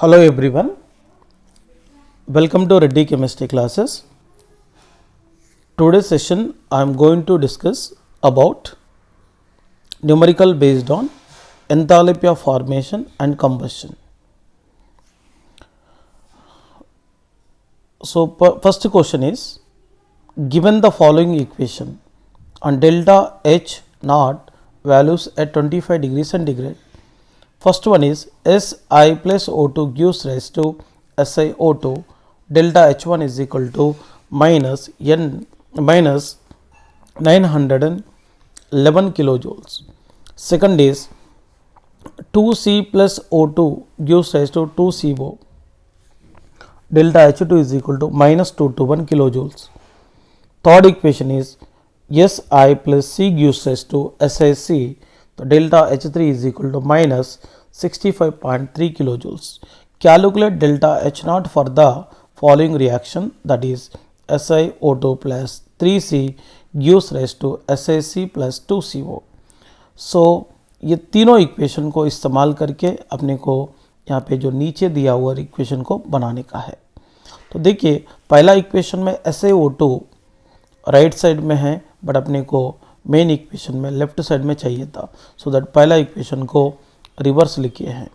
Hello everyone, welcome to Reddy Chemistry classes. Today's session I am going to discuss about numerical based on enthalpy of formation and combustion. So first question is, given the following equation on delta H naught values at 25 degrees centigrade. First one is Si plus O2 gives rise to SiO2, delta H1 is equal to minus 911 kilojoules. Second is 2C plus O2 gives rise to 2CO, delta H2 is equal to minus 221 kilojoules. Third equation is Si plus C gives rise to SiC. So delta H3 is equal to minus 65.3 kilojoules. Calculate delta H0 for the following reaction, that is SiO2 plus 3C gives rise to SiC plus 2CO. So ये तीनों equation को इस्तेमाल करके अपने को यहाँ पे जो नीचे दिया हुआ इक्वेशन को बनाने का है. तो देखिए पहला इक्वेशन में SiO2 राइट साइड में है, बट अपने को मेन इक्वेशन में लेफ्ट साइड में चाहिए था. सो दैट पहला इक्वेशन को रिवर्स लिखे हैं.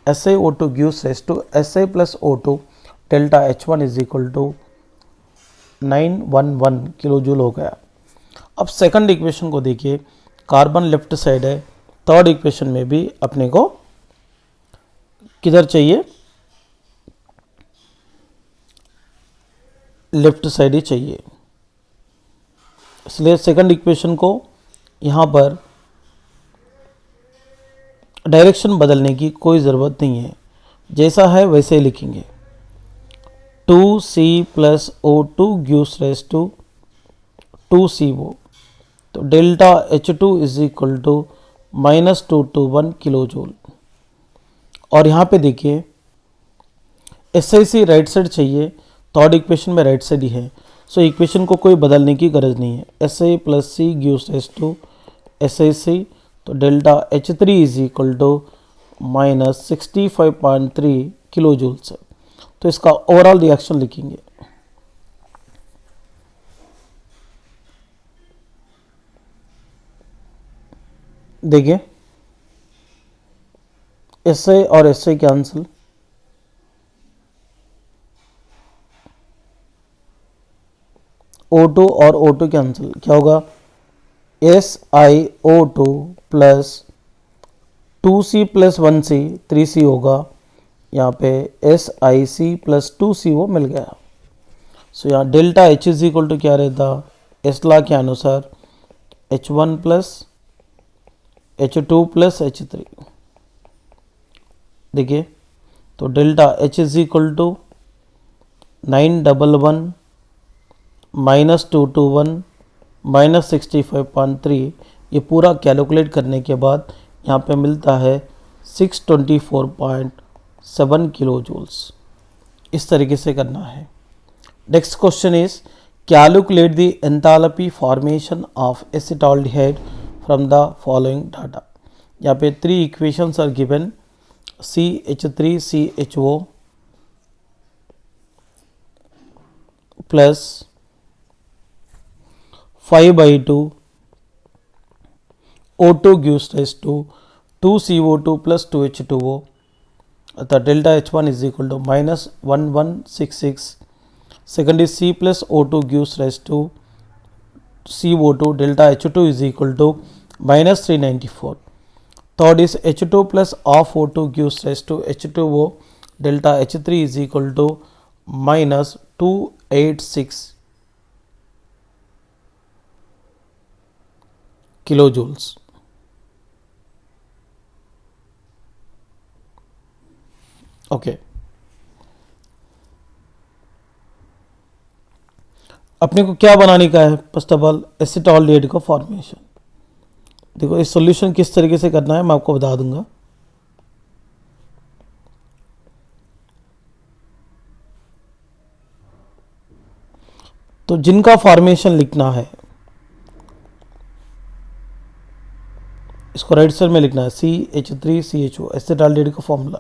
SiO2 gives rise to Si plus O2, delta H1 is equal to 911 kilo joule हो गया. अब सेकंड इक्वेशन को देखिए, कार्बन लेफ्ट साइड है. थर्ड इक्वेशन में भी अपने को किधर चाहिए, लेफ्ट साइड ही चाहिए. इसलिए सेकंड इक्वेशन को यहाँ पर डायरेक्शन बदलने की कोई ज़रूरत नहीं है, जैसा है वैसे ही लिखेंगे. 2C plus O2 gives rise to 2CO, तो delta H2 is equal to minus 221 kilo joule. और यहाँ पे देखिए SiC राइट साइड चाहिए, थर्ड इक्वेशन में राइट साइड ही है. सो इक्वेशन को कोई बदलने की गरज नहीं है. Si plus C gives rise to SiC, तो delta H3 is equal to minus 65.3 kilo joules. तो इसका ओवरऑल रिएक्शन लिखेंगे. देखिए Si और Si कैंसिल, O2 और O2 कैंसिल, क्या होगा SiO2 plus 2C plus 1C 3C होगा. यहाँ पे SiC प्लस 2CO मिल गया. सो यहाँ delta H is equal to क्या रहता, एस लॉ के अनुसार H1 plus H2 plus H3. देखिए तो delta H is equal to 911 minus 221 minus 65.3. ये पूरा कैलकुलेट करने के बाद यहाँ पे मिलता है 624.7 किलो जूल्स. इस तरीके से करना है. Next question is calculate the enthalpy formation of acetaldehyde from the following data. यहाँ पे 3 equations are given, CH3CHO plus 5/2 O2 gives rise to 2CO2 plus 2H2O. The delta H1 is equal to minus 1166. Second is C plus O2 gives rise to CO2, delta H2 is equal to minus 394. Third is H2 plus of O2 gives rise to H2O, delta H3 is equal to minus 286 kilojoules. Okay अपने को क्या बनाने का है, first of all acetaldehyde का formation. देखो इस solution किस तरीके से करना है मैं आपको बता दूंगा. तो जिनका फॉर्मेशन लिखना है इसको राइट साइड में लिखना है CH3CHO एसिटाल्डिहाइड का फॉर्मूला.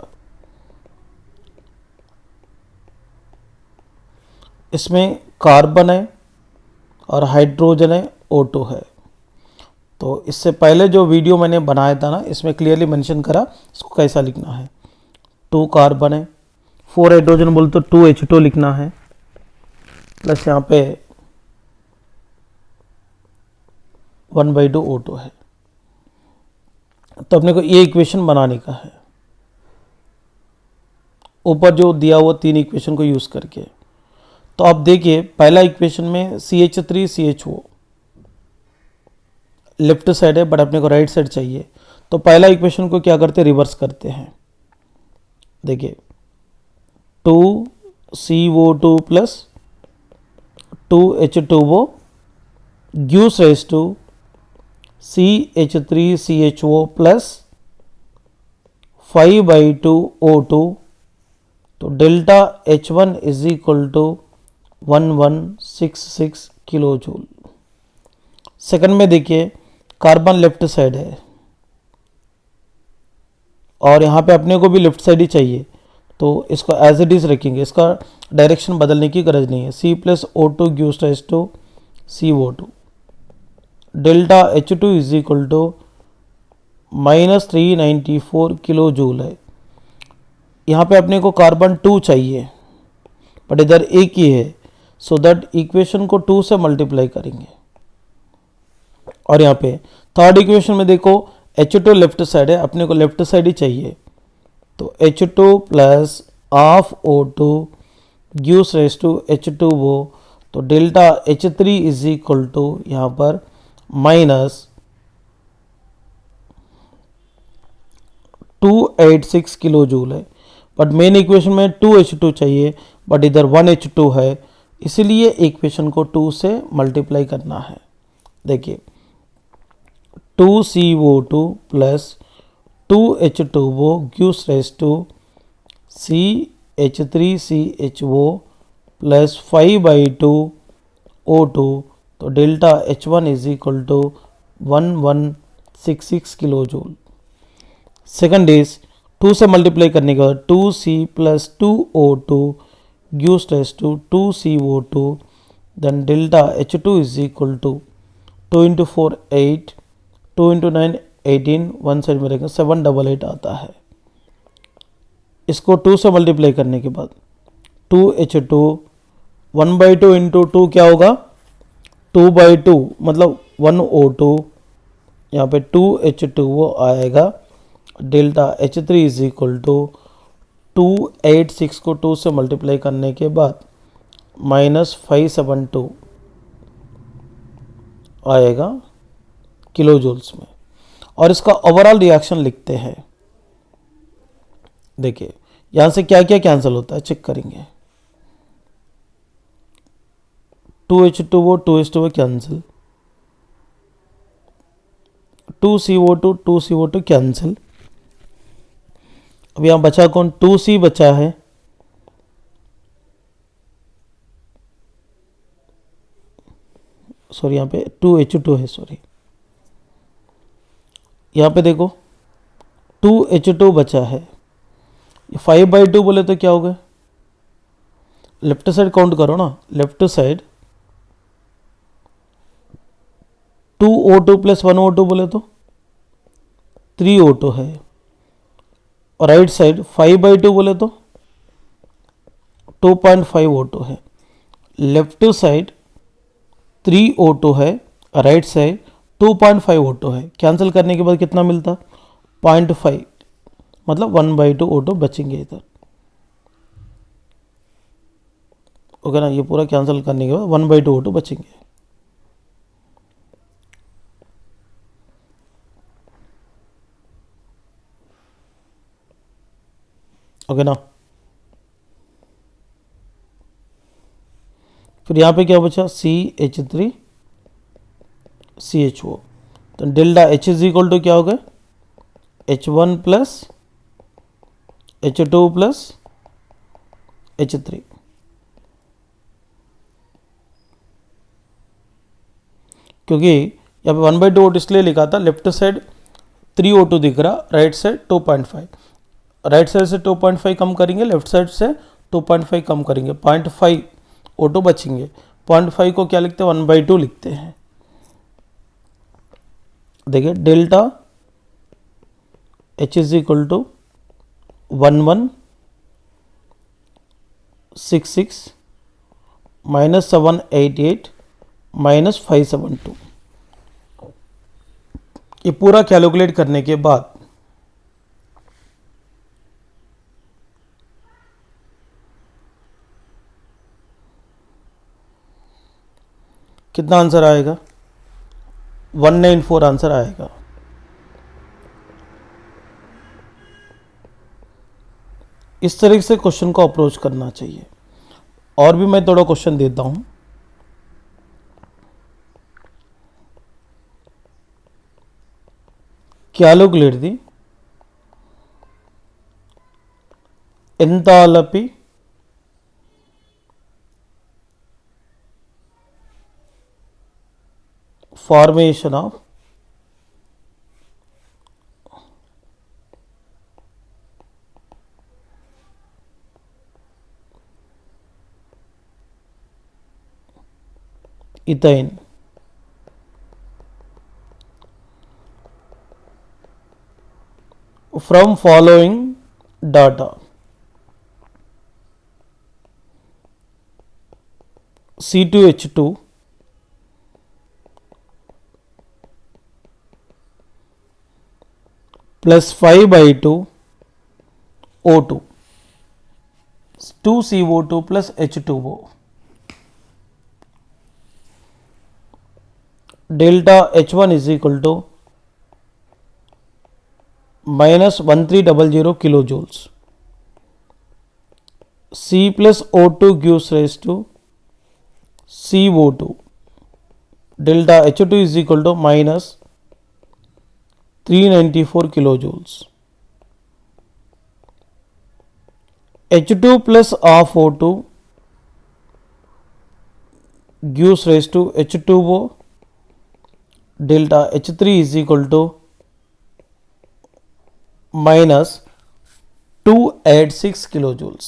इसमें कार्बन है और हाइड्रोजन है, O2 है। तो इससे पहले जो वीडियो मैंने बनाया था ना, इसमें क्लियरली मेंशन करा इसको कैसा लिखना है। 2 कार्बन है, 4 हाइड्रोजन बोल तो 2H2 लिखना है, प्लस यहाँ पे 1/2 O2 है। तो अपने को ये इक्वेशन बनाने का है, ऊपर जो दिया हुआ 3 इक्वेशन को यूज़ करके। तो आप देखिए पहला इक्वेशन में CH3CHO लेफ्ट साइड है, बट अपने को राइट साइड चाहिए। तो पहला इक्वेशन को क्या करते हैं, रिवर्स करते हैं। देखिए 2CO2 plus 2H2O gives rise to CH3CHO plus 5/2 O2। तो delta H1 is equal to 1166 kilo joule. Second में देखिए कार्बन लेफ्ट साइड है और यहाँ पे अपने को भी लेफ्ट साइड ही चाहिए, तो इसको एज इट इज रखेंगे, इसका डायरेक्शन बदलने की गरज नहीं है। C plus O2 gives rise to CO2। Delta H2 is equal to -394 kilo joule है। यहाँ पे अपने को कार्बन 2 चाहिए, बट इधर एक ही है, सो दैट इक्वेशन को 2 से मल्टीप्लाई करेंगे। और यहाँ पे थर्ड इक्वेशन में देखो H2 लेफ्ट साइड है, अपने को लेफ्ट साइड ही चाहिए, तो H2 plus half O2 gives rise to H2O। तो delta H3 is equal to यहाँ पर -286 किलो जूल है। बट मेन इक्वेशन में 2H2 चाहिए, बट इधर 1H2 है, इसीलिए इक्वेशन को 2 से मल्टीप्लाई करना है। देखिए 2CO2 plus 2H2O gives rise to CH3CHO plus 5/2 O2। तो delta H1 is equal to 1166 kilo joule. Second is 2 से मल्टीप्लाई करने के बाद 2C plus 2O2 gives rise to 2CO2। Then delta H2 is equal to 2 into 4 8, 2 into 9 18, one side में रहेगा 788 आता है। इसको 2 से मल्टीप्लाई करने के बाद 2H2 1/2 इंटू 2 क्या होगा 2/2, मतलब 1O2, यहाँ पे 2H2O आएगा। Delta H3 is equal to 286 को 2 से मल्टीप्लाई करने के बाद -572 आएगा किलो जूल्स में। और इसका ओवरऑल रिएक्शन लिखते हैं। देखिए यहाँ से क्या क्या कैंसिल होता है चेक करेंगे। 2H2O 2H2O cancel, 2CO2 cancel. अब यहाँ बचा कौन, 2C बचा है, सॉरी यहाँ पे 2H2 है, सॉरी यहाँ पे देखो 2H2 बचा है। 5/2 बोले तो क्या हो गया, लेफ्ट साइड काउंट करो ना, left side 2O2 plus 1O2 बोले तो 3O2 है, और राइट साइड 5/2 बोले तो 2.5 O2 है। लेफ्ट साइड 3O2 है, राइट साइड 2.5 O2 है। कैंसिल करने के बाद कितना मिलता 0.5, मतलब 1/2 O2 बचेंगे इधर। ओके ना, ये पूरा कैंसिल करने के बाद 1/2 O2 बचेंगे। ओके ना, फिर यहाँ पे क्या बचा CH3CHO। तो delta H is equal to क्या हो गया H1 plus H2 plus H3। क्योंकि यहाँ पे 1/2 O2 इसलिए लिखा था, लेफ्ट साइड 3O2 दिख रहा, राइट साइड 2.5, राइट साइड से 2.5 कम करेंगे, लेफ्ट साइड से 2.5 कम करेंगे, 0.5 O2 बचेंगे। 0.5 को क्या लिखते हैं, 1/2 लिखते हैं। देखिए delta H is equal to 1166 minus 788 minus 572। ये पूरा कैलकुलेट करने के बाद कितना आंसर आएगा, 194 आंसर आएगा। इस तरीके से क्वेश्चन को अप्रोच करना चाहिए। और भी मैं थोड़ा क्वेश्चन देता हूं। Calculate the enthalpy formation of ethane from following data: C2H2 plus 5/2 O2, 2CO2 plus H2O, delta H1 is equal to minus 1300 kilojoules. C plus O2 gives rise to CO2. Delta H2 is equal to minus 394 kilojoules. H2 plus half O2 gives rise to H2O. Delta H3 is equal to minus 286 kilojoules.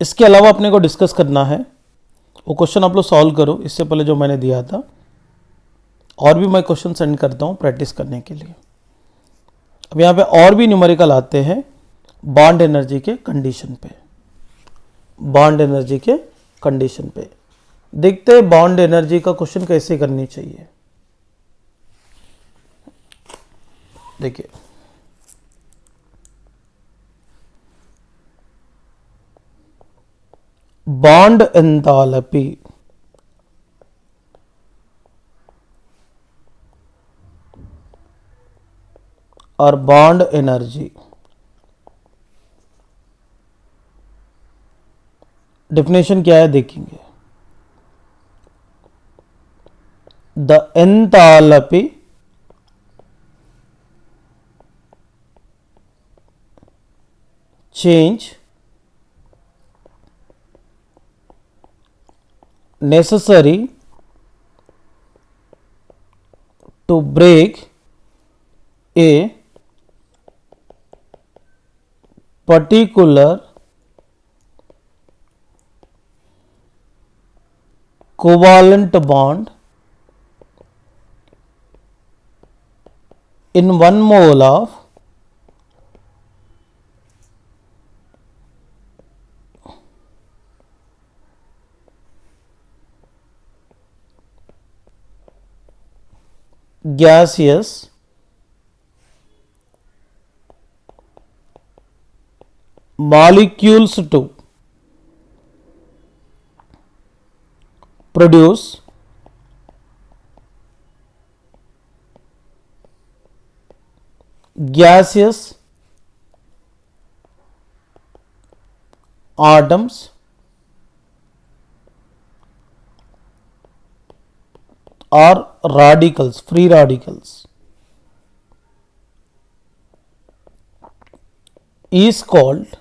इसके अलावा अपने को discuss करना है, वो question आप लोग solve करो इससे पहले जो मैंने दिया था। और भी मैं क्वेश्चन सेंड करता हूँ प्रैक्टिस करने के लिए। अब यहाँ पे और भी न्यूमेरिकल आते हैं बॉन्ड एनर्जी के कंडीशन पे। बॉन्ड एनर्जी के कंडीशन पे देखते हैं बॉन्ड एनर्जी का क्वेश्चन कैसे करनी चाहिए। देखिए बॉन्ड एंथैल्पी और बॉन्ड एनर्जी, डेफिनेशन क्या है देखेंगे। The enthalpy change necessary to break a particular covalent bond in 1 mole of gaseous molecules to produce gaseous atoms or radicals, free radicals, is called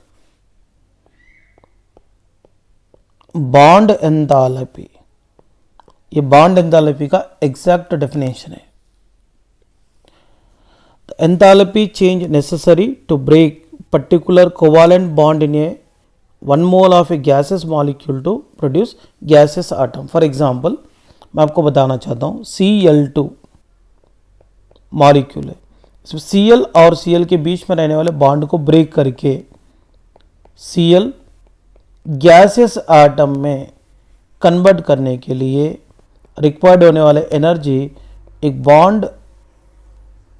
bond enthalpy. ये bond enthalpy का exact definition है। enthalpy change necessary to break particular covalent bond in a 1 mole of a gaseous molecule to produce gaseous atom. For example, मैं आपको बताना चाहता हूँ Cl2 molecule है, इसमें Cl और Cl के बीच में रहने वाले बॉन्ड को ब्रेक करके Cl गैसेस आटम में कन्वर्ट करने के लिए रिक्वायर्ड होने वाले एनर्जी एक बॉन्ड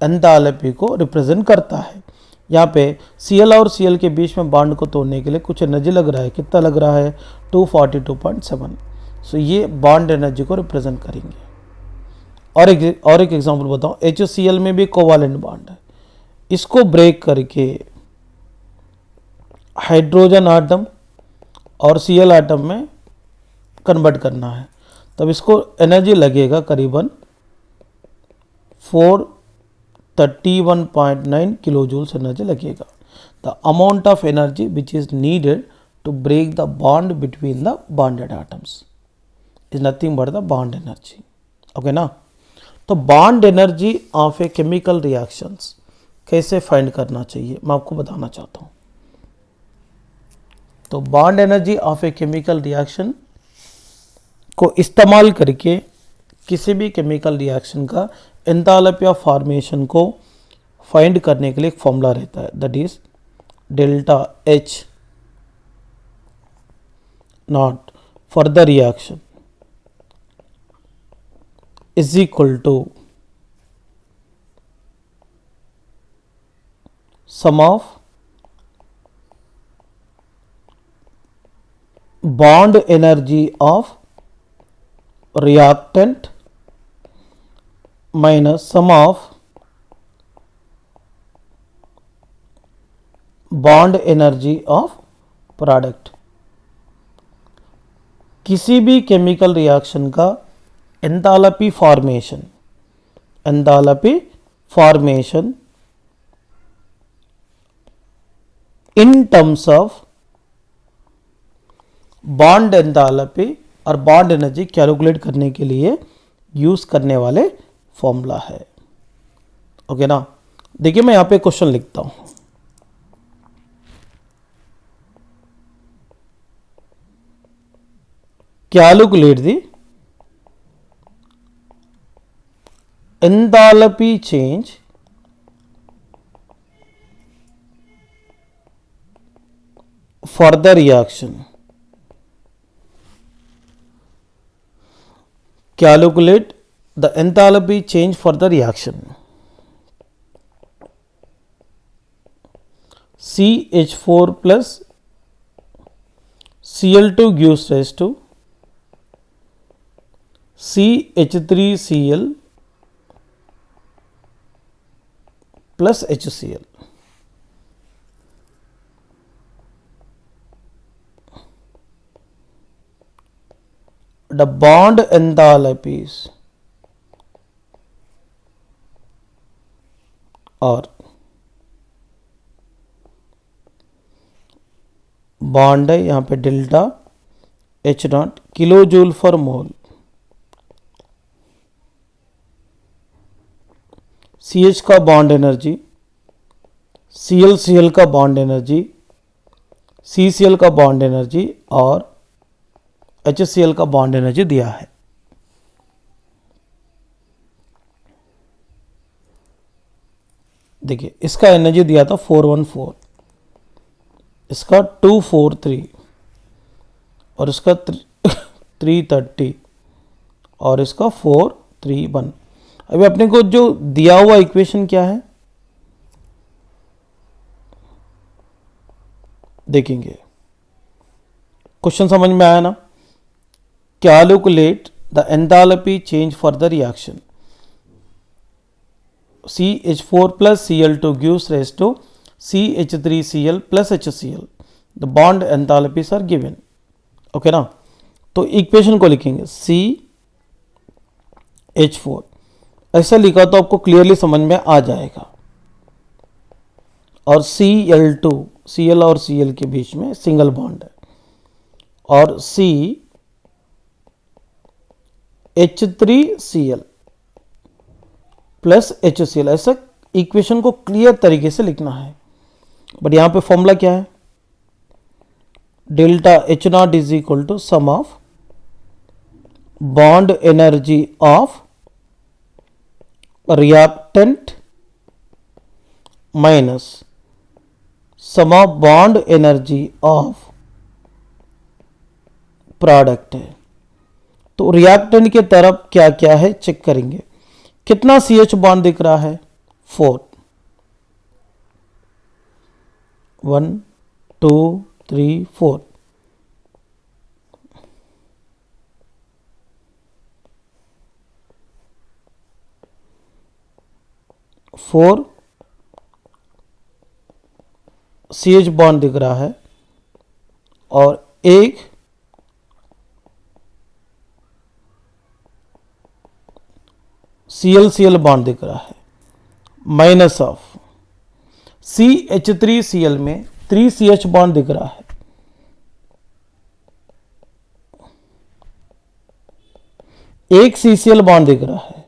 एंथैल्पी को रिप्रेजेंट करता है। यहाँ पे Cl और Cl के बीच में बॉन्ड को तोड़ने के लिए कुछ एनर्जी लग रहा है, कितना लग रहा है 242.7। सो ये बॉन्ड एनर्जी को रिप्रेजेंट करेंगे। और एक एग्जांपल बताऊँ, HCl में भी कोवालेंट बॉन्ड है, इसको ब्रेक करके हाइड्रोजन आटम और Cl आटम में कन्वर्ट करना है, तब इसको एनर्जी लगेगा करीबन 431.9 किलो जूल्स एनर्जी लगेगा। The amount of energy which is needed to break the bond between the bonded atoms is nothing but the bond energy. Okay ना। तो bond energy of a chemical reactions कैसे find करना चाहिए मैं आपको बताना चाहता हूँ। तो bond energy of a chemical reaction को इस्तेमाल करके किसी भी केमिकल रिएक्शन का एंथैल्पी ऑफ फॉर्मेशन को फाइंड करने के लिए एक फॉर्मूला रहता है, that is delta H naught for the reaction is equal to sum of bond energy of reactant minus sum of bond energy of product। किसी भी केमिकल रिएक्शन का enthalpy formation in terms of bond enthalpy और bond energy calculate करने के लिए use करने वाले formula है। ओके ना। देखिए मैं यहां पे क्वेश्चन लिखता हूं, calculate the enthalpy change for the reaction. Calculate the enthalpy change for the reaction. CH4 plus Cl2 gives rise to CH3Cl plus HCl. The bond enthalpies are bond है यहाँ पे delta H not kilo joule for mole, CH का bond energy, ClCl का bond energy, CCl का bond energy और HCl का bond energy दिया है। देखिए इसका एनर्जी दिया था 414, इसका 243 और इसका 330 और इसका 431। अभी अपने को जो दिया हुआ इक्वेशन क्या है देखेंगे। क्वेश्चन समझ में आया ना। Calculate the enthalpy change for the reaction. CH4 plus Cl2 gives rise to CH3Cl plus HCl. The bond enthalpies are given. Okay ना। तो इक्वेशन को लिखेंगे CH4 ऐसा लिखा तो आपको क्लियरली समझ में आ जाएगा। और Cl2 Cl और Cl के बीच में सिंगल बॉन्ड है और H3Cl प्लस HCl ऐसा इक्वेशन को क्लियर तरीके से लिखना है। बट यहाँ पे फॉर्मूला क्या है, delta H naught is equal to sum of bond energy of reactant minus sum of bond energy of product है। तो रिएक्टेंट के तरफ क्या क्या है चेक करेंगे। कितना CH बॉन्ड दिख रहा है, 4, 1 2 3 4। फोर CH बॉन्ड दिख रहा है और एक CL बॉन्ड दिख रहा है, माइनस ऑफ CH3Cl में 3 CH बॉन्ड दिख रहा है, एक CCl बॉन्ड दिख रहा है,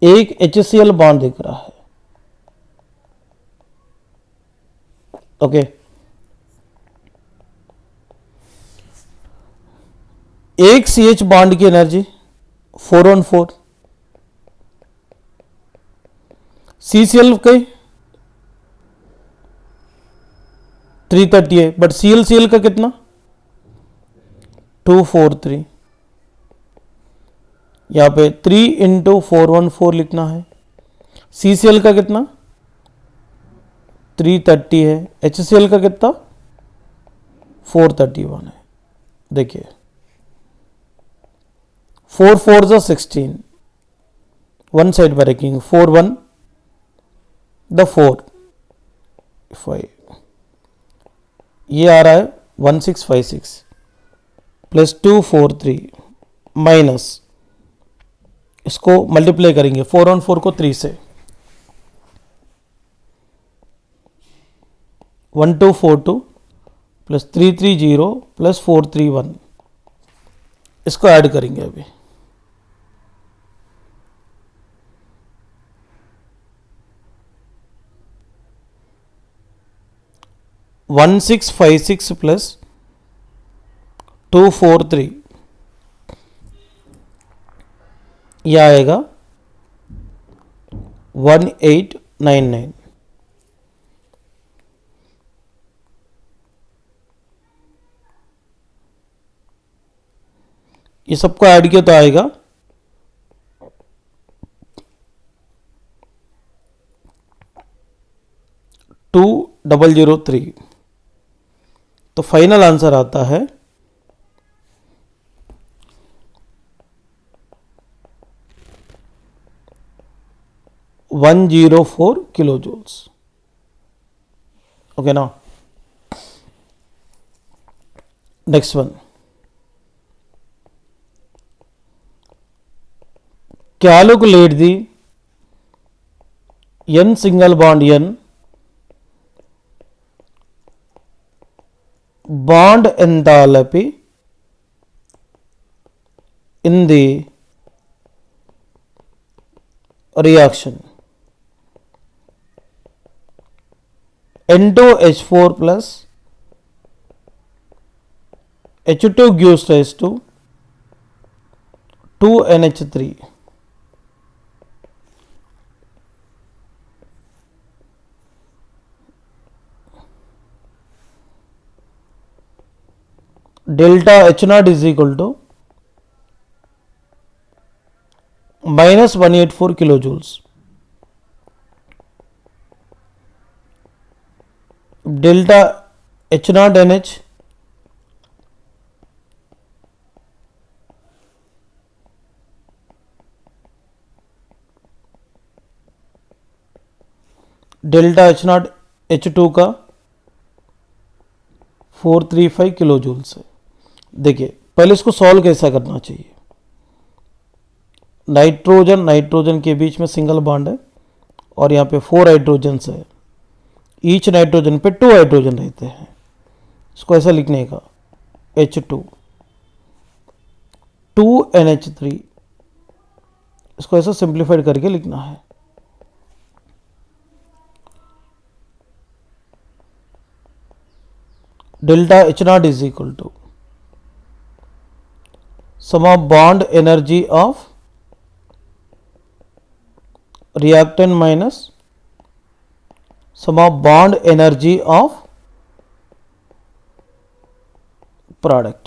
एक HCl बॉन्ड दिख रहा है। ओके, एक CH बॉन्ड की एनर्जी 414, CCl के 330 है, बट CL का कितना 243। यहाँ पे 3 × 414 लिखना है। CCl का कितना 330 है, HCl का कितना 431 है। देखिए 4 4 16, वन साइड पर रखेंगे, 4 1 द 4 5, ये आ रहा है 1656 प्लस 243 माइनस, इसको मल्टीप्लाई करेंगे 4 on 4 को 3 से, 1242 प्लस 330 प्लस 431, इसको ऐड करेंगे अभी। वन 1656 प्लस 243, यह आएगा 1899। ये सबको ऐड किया तो आएगा 2003। तो फाइनल आंसर आता है 104 किलो जूल्स। ओके ना, next one, calculate the n single bond n bond enthalpy in the reaction N2H4 plus H2 gives rise to 2NH3. Delta H naught is equal to minus 184 kilojoules. Delta H naught NH delta H naught H2 का 435 kilo joules है। देखिए पहले इसको solve कैसा करना चाहिए। Nitrogen के बीच में सिंगल बॉन्ड है और यहाँ पे 4 हाइड्रोजन्स है, ईच नाइट्रोजन पे 2 हाइड्रोजन रहते हैं। इसको ऐसा लिखने का H2 2NH3 इसको ऐसा सिंप्लीफाइड करके लिखना है। Delta H naught is equal to sum of bond energy of reactant minus sum of bond energy of product.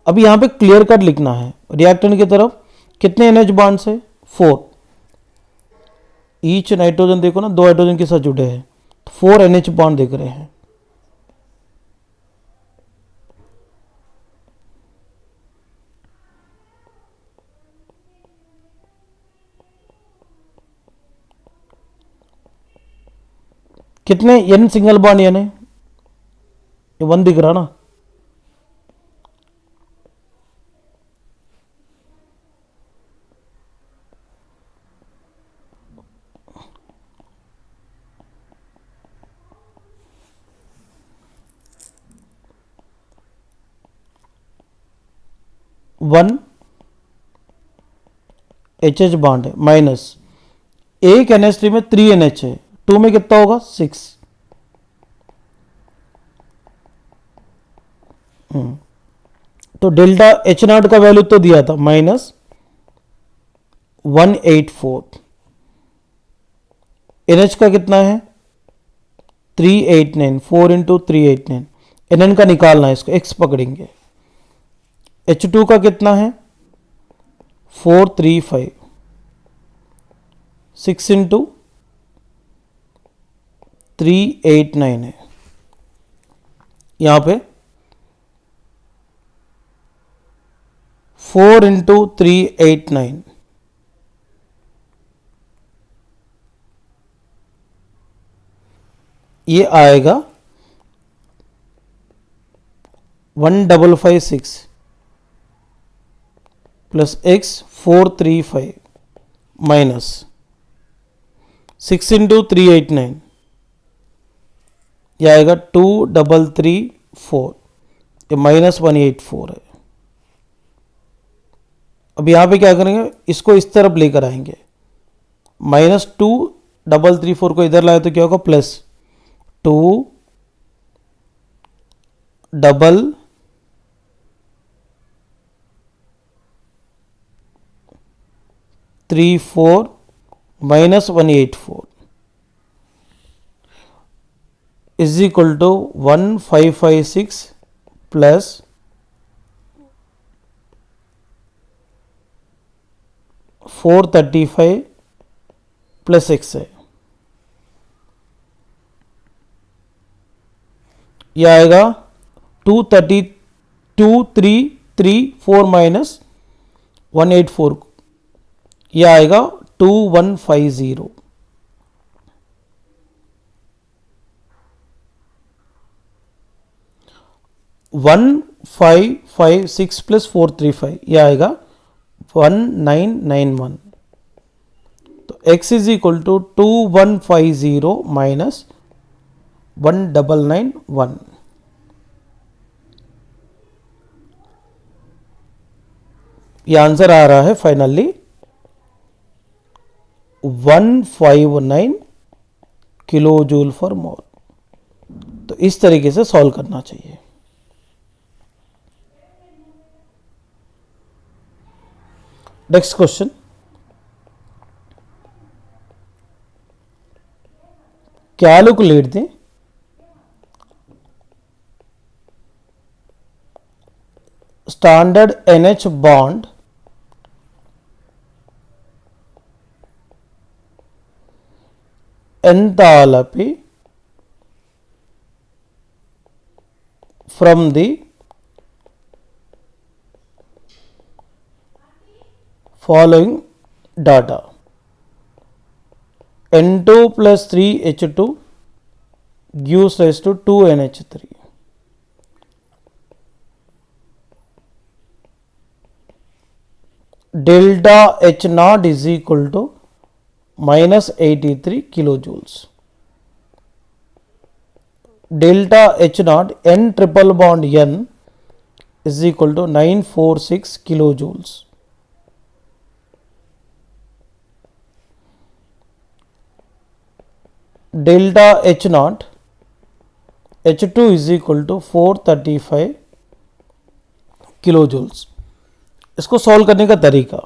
अब यहां पे क्लियर कट लिखना है, रिएक्टेंट की तरफ कितने NH बॉन्ड्स है 4, ईच नाइट्रोजन देखो ना 2 हाइड्रोजन के साथ जुड़े हैं, 4 NH बॉन्ड दिख रहे हैं। कितने N सिंगल बॉन्ड N है, ये 1 दिख रहा ना, वन HH बॉन्ड है माइनस एक NH3 में 3 NH है, 2 में कितना होगा 6। तो डेल्टा H नॉट का वैल्यू तो दिया था -184, NH का कितना है 389, 4 इंटू 389, NN का निकालना है, इसको X पकड़ेंगे। H2 का कितना है 435, 6 इंटू 389 है, यहां पे 4 इंटू 389, ये आएगा 1556 प्लस X 435 माइनस 6 इंटू 389, यह आएगा 2334, ये -184 है। अब यहां पे क्या करेंगे, इसको इस तरफ लेकर आएंगे, -2334 को इधर लाए तो क्या होगा +234 -184 is equal to 1556 plus 435 plus X है, यह आएगा 2334 माइनस 184, यह आएगा 2150। वन 556 प्लस 435, यह आएगा 1991। तो X is equal to 2150 minus 1991। यह आंसर आ रहा है finally 159 kilo joule for mole. तो इस तरीके से सॉल्व करना चाहिए। Next question, calculate the standard NH bond enthalpy from the following data: N2 plus 3H2 gives rise to 2NH3. Delta H naught is equal to -83 kilojoules. Delta H naught N triple bond N is equal to 946 kilojoules. Delta H naught H2 is equal to 435 kilo joules. इसको solve करने का तरीका,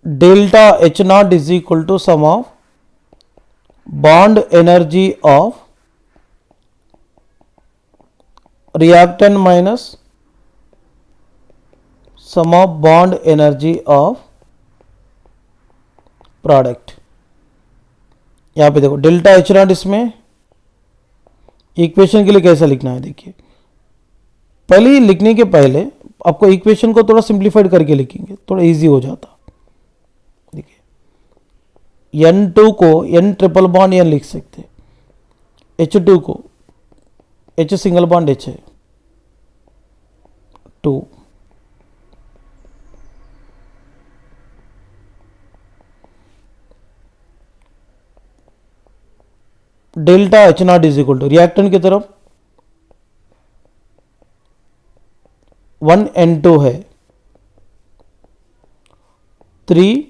delta H naught is equal to sum of bond energy of reactant minus sum of bond energy of product. यहां पे देखो delta H naught, इसमें equation के लिए कैसा लिखना है, देखिए पहले लिखने के पहले आपको इक्वेशन को थोड़ा सिंप्लीफाइड करके लिखेंगे, थोड़ा इजी हो जाता। देखिए N2 को N ट्रिपल बॉन्ड N लिख सकते, H2 को H सिंगल बॉन्ड H है 2, delta H naught is equal to reactant की तरफ 1N2 है 3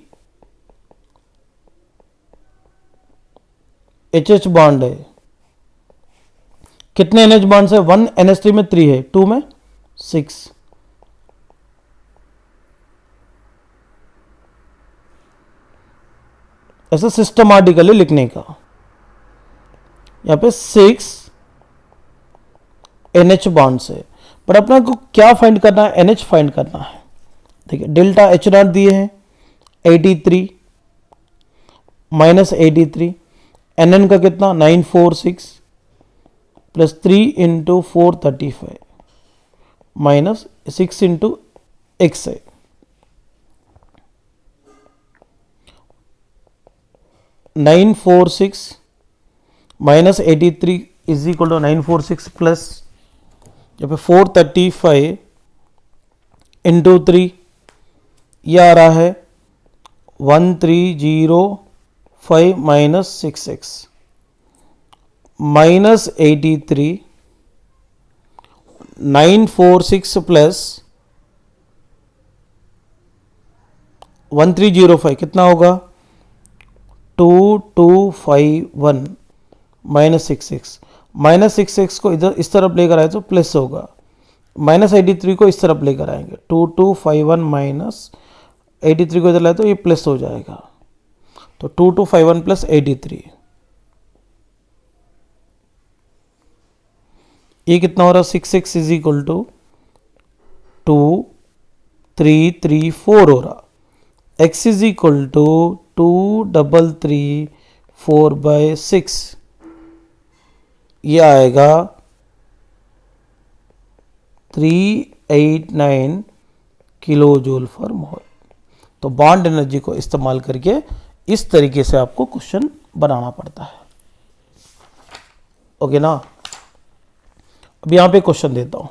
HH बॉन्ड है, कितने NH बॉन्ड है, 1 NH3 में 3 है, 2 में 6। ऐसा सिस्टमैटिकली लिखने का, यहां पे 6 NH बॉन्ड्स है, पर अपना को क्या फाइंड करना है, NH फाइंड करना है। देखिए डेल्टा एच नॉट दिए हैं 83 माइनस 83, NN का कितना 946 plus 3 into 435 minus 6 into X है, 946 minus 83 is equal to 946 plus यहाँ पे 435 इंटू 3, यह आ रहा है 1305 माइनस 6x माइनस 83 946 प्लस 1305 कितना होगा 2251 माइनस 6x को इधर इस तरफ लेकर आए तो प्लस होगा, माइनस 83 को इस तरफ लेकर आएंगे 2251 माइनस 83 को इधर लाए तो ये प्लस हो जाएगा, तो 2251 प्लस 83 ये कितना हो रहा है 6x इज इक्वल टू 2334 हो रहा, x इज इक्वल टू 2334/6 ये आएगा 389 किलो जूल फॉर मोल। तो बॉन्ड एनर्जी को इस्तेमाल करके इस तरीके से आपको क्वेश्चन बनाना पड़ता है, ओके ना। अब यहां पे क्वेश्चन देता हूं,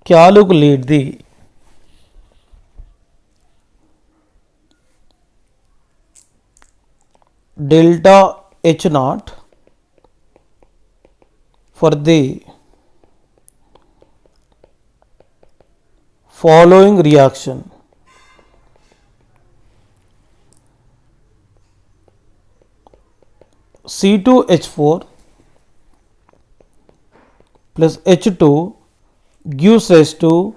calculate the delta H naught for the following reaction. C2H4 plus H2 gives rise to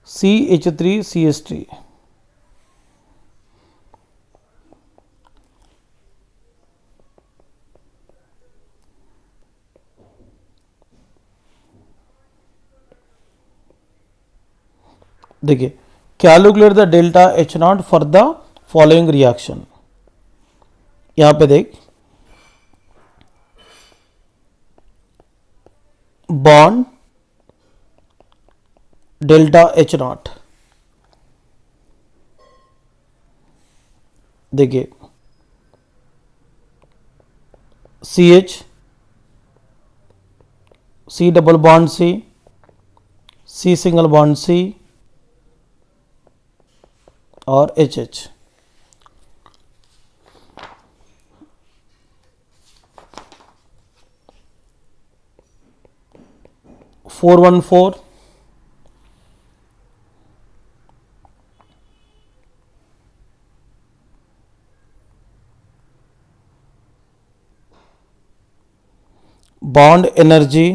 CH3CH3. देखिए calculate the delta H not for the following reaction. यहां पे देख बॉन्ड डेल्टा एच नॉट, देखिए CH C double bond C single bond C और HH। bond energy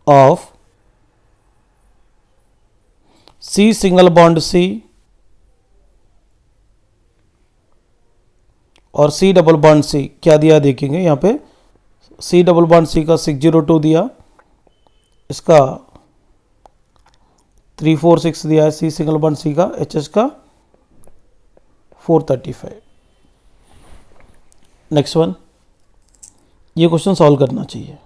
of C single bond C और C double bond C क्या दिया देखेंगे यहाँ पे। C डबल बॉन्ड C का 602 दिया, इसका 346 दिया है। C सिंगल बॉन्ड C का HH का 435। नेक्स्ट वन, ये क्वेश्चन सॉल्व करना चाहिए।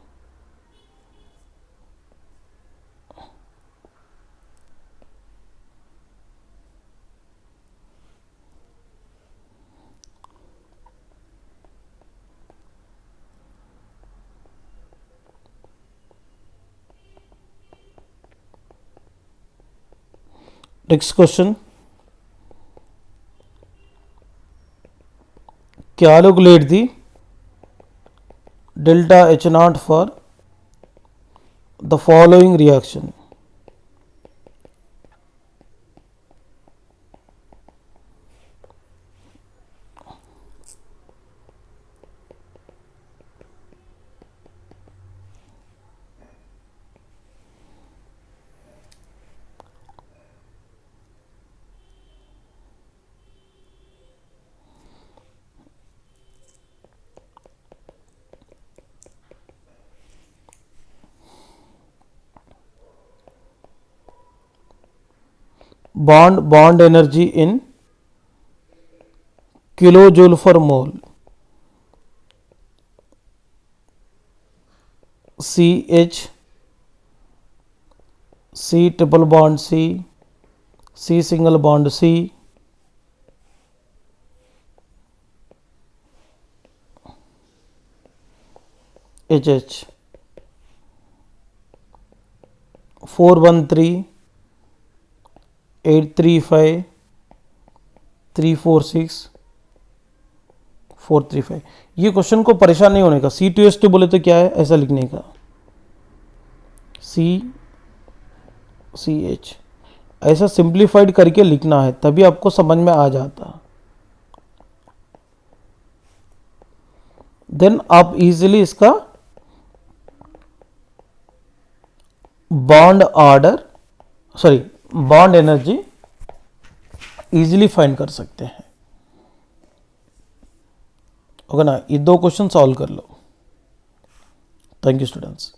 Next question, calculate the delta H naught for the following reaction. bond energy in kilojoule per mole, CH, C triple bond C, C single bond C, HH 413 835 346 435। ये question को परेशान नहीं होने का। C2H2 बोले तो क्या है ऐसा लिखने का, CH ऐसा सिंप्लीफाइड करके लिखना है, तभी आपको समझ में आ जाता। देन आप इजीली इसका बॉन्ड एनर्जी इजीली फाइंड कर सकते हैं। ओके ना, ये दो क्वेश्चन सॉल्व कर लो। Thank you students.